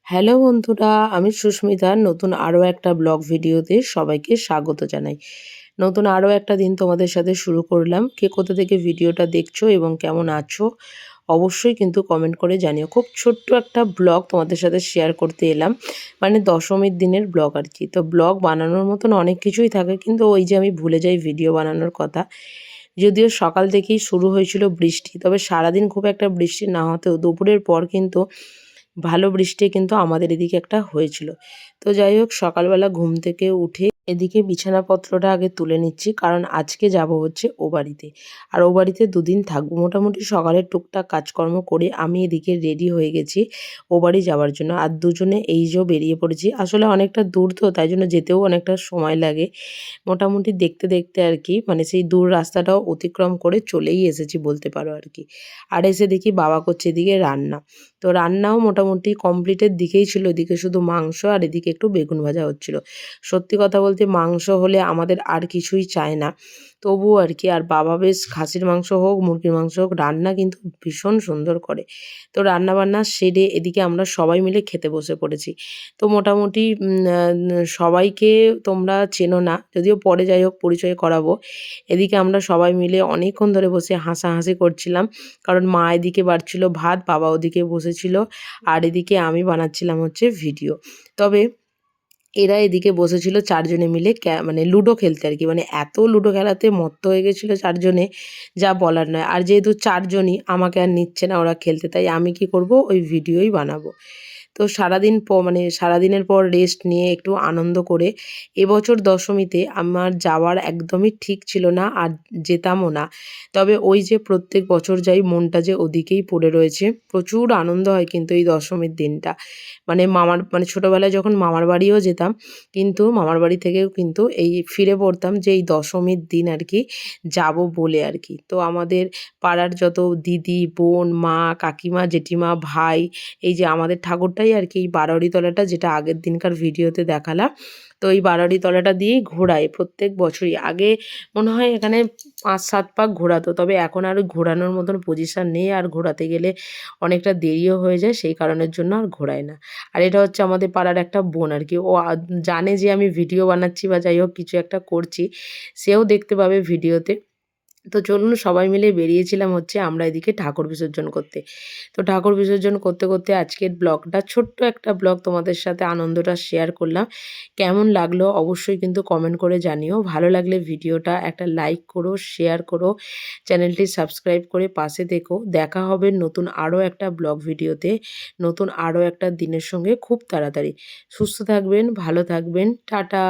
Hello বন্ধুরা, আমি সুস্মিতা নতুন আরও একটা ব্লগ ভিডিওতে সবাইকে স্বাগত জানাই। নতুন আরও একটা দিন তোমাদের সাথে শুরু করলাম। কে কোথা থেকে ভিডিওটা দেখছো এবং কেমন আছো অবশ্যই কিন্তু কমেন্ট করে জানিও। খুব ছোট্ট একটা ব্লগ তোমাদের সাথে শেয়ার করতে এলাম, মানে দশমীর দিনের ব্লগ আর কি। তো ব্লগ বানানোর মতন অনেক কিছুই থাকে, কিন্তু ওই যে আমি ভুলে যাই ভিডিও বানানোর কথা। যদিও সকাল থেকেই শুরু হয়েছিল বৃষ্টি, তবে সারাদিন খুব একটা বৃষ্টি না হতেও দুপুরের পর কিন্তু ভালো বৃষ্টি কিন্তু আমাদের এদিকে একটা হয়েছিল। তো যাই হোক, সকালবেলা ঘুম থেকে উঠে এদিকে বিছানাপত্রটা আগে তুলে নিচ্ছি, কারণ আজকে যাব হচ্ছে ও বাড়িতে। আর ও বাড়িতে দুদিন থাকবো। মোটামুটি সকালের টুকটাক কাজকর্ম করে আমি এদিকে রেডি হয়ে গেছি ও বাড়ি যাওয়ার জন্য। আর দুজনে এই যে বেরিয়ে পড়েছি। আসলে অনেকটা দূর তো, তাই জন্য যেতেও অনেকটা সময় লাগে। মোটামুটি দেখতে দেখতে আর কি, মানে সেই দূর রাস্তাটাও অতিক্রম করে চলেই এসেছি বলতে পারো আর কি। আর এসে দেখি বাবা করছে এদিকে রান্না। তো রান্নাও মোটামুটি কমপ্লিটের দিকেই ছিল। এদিকে শুধু মাংস আর এদিকে একটু বেগুন ভাজা হচ্ছিল। সত্যি কথা বলতে মাংস হলে আমাদের আর কিছুই চায় না, তবুও আর কি। আর বাবা বেশ খাসির মাংস হোক মুরগির মাংস হোক রান্না কিন্তু ভীষণ সুন্দর করে। তো রান্না বান্না সেরে এদিকে আমরা সবাই মিলে খেতে বসে পড়েছি। তো মোটামুটি সবাইকে তোমরা চেনো না, যদিও পরে যাই হোক পরিচয় করাবো। এদিকে আমরা সবাই মিলে অনেকক্ষণ ধরে বসে হাসাহাসি করছিলাম, কারণ মা এদিকে বাড়ছিল ভাত, বাবা ওদিকে বসেছিল, আর এদিকে আমি বানাচ্ছিলাম হচ্ছে ভিডিও। তবে এরা এদিকে বসেছিল চারজনে মিলে মানে লুডো খেলতে আর কি। মানে এত লুডো খেলাতে মত্ত হয়ে গেছিলো চারজনে, যা বলার নয়। আর যেহেতু চারজনই, আমাকে আর নিচ্ছে না ওরা খেলতে, তাই আমি কি করব, ওই ভিডিওই বানাবো। তো সারাদিন মানে সারাদিনের পর রেস্ট নিয়ে একটু আনন্দ করে এবছর দশমীতে আমার যাওয়ার একদমই ঠিক ছিল না, আর যেতামও না। তবে ওই যে প্রত্যেক বছর যাই, মনটা যে ওদিকেই পড়ে রয়েছে। প্রচুর আনন্দ হয় কিন্তু এই দশমীর দিনটা। মানে ছোটোবেলায় যখন মামার বাড়িও যেতাম, কিন্তু মামার বাড়ি থেকেও কিন্তু এই ফিরে পড়তাম যে এই দশমীর দিন আর কি যাব বলে আর কি। তো আমাদের পাড়ার যত দিদি, বোন, মা, কাকিমা, জেঠিমা, ভাই, এই যে আমাদের ঠাকুরটাই আর কি এই বারোয়ারি তলাটা, যেটা আগের দিনকার ভিডিওতে দেখালাম। তো এই বারোয়ারি তলাটা দিয়েই ঘোরায় প্রত্যেক বছরই। আগে মনে হয় এখানে ৫-৭ পাক ঘোরাতো, তবে এখন আর ঘোরানোর মতন পজিশান নেই, আর ঘোরাতে গেলে অনেকটা দেরিও হয়ে যায়, সেই কারণের জন্য আর ঘোরায় না। আর এটা হচ্ছে আমাদের পাড়ার একটা বোন আর কি। ও জানে যে আমি ভিডিও বানাচ্ছি বা যাই হোক কিছু একটা করছি, সেও দেখতে পাবে ভিডিওতে। তো চলুন সবাই মিলে বেরিয়েছিলাম হচ্ছে আমরা এদিকে ঠাকুর বিসর্জন করতে। তো ঠাকুর বিসর্জন করতে করতে আজকের ব্লগটা, ছোট্ট একটা ব্লগ তোমাদের সাথে আনন্দটা শেয়ার করলাম। কেমন লাগলো অবশ্যই কিন্তু কমেন্ট করে জানিও। ভালো লাগলে ভিডিওটা একটা লাইক করো, শেয়ার করো, চ্যানেলটি সাবস্ক্রাইব করে পাশে থেকো। দেখা হবে নতুন আরও একটা ব্লগ ভিডিওতে, নতুন আরও একটা দিনের সঙ্গে খুব তাড়াতাড়ি। সুস্থ থাকবেন, ভালো থাকবেন, টাটা।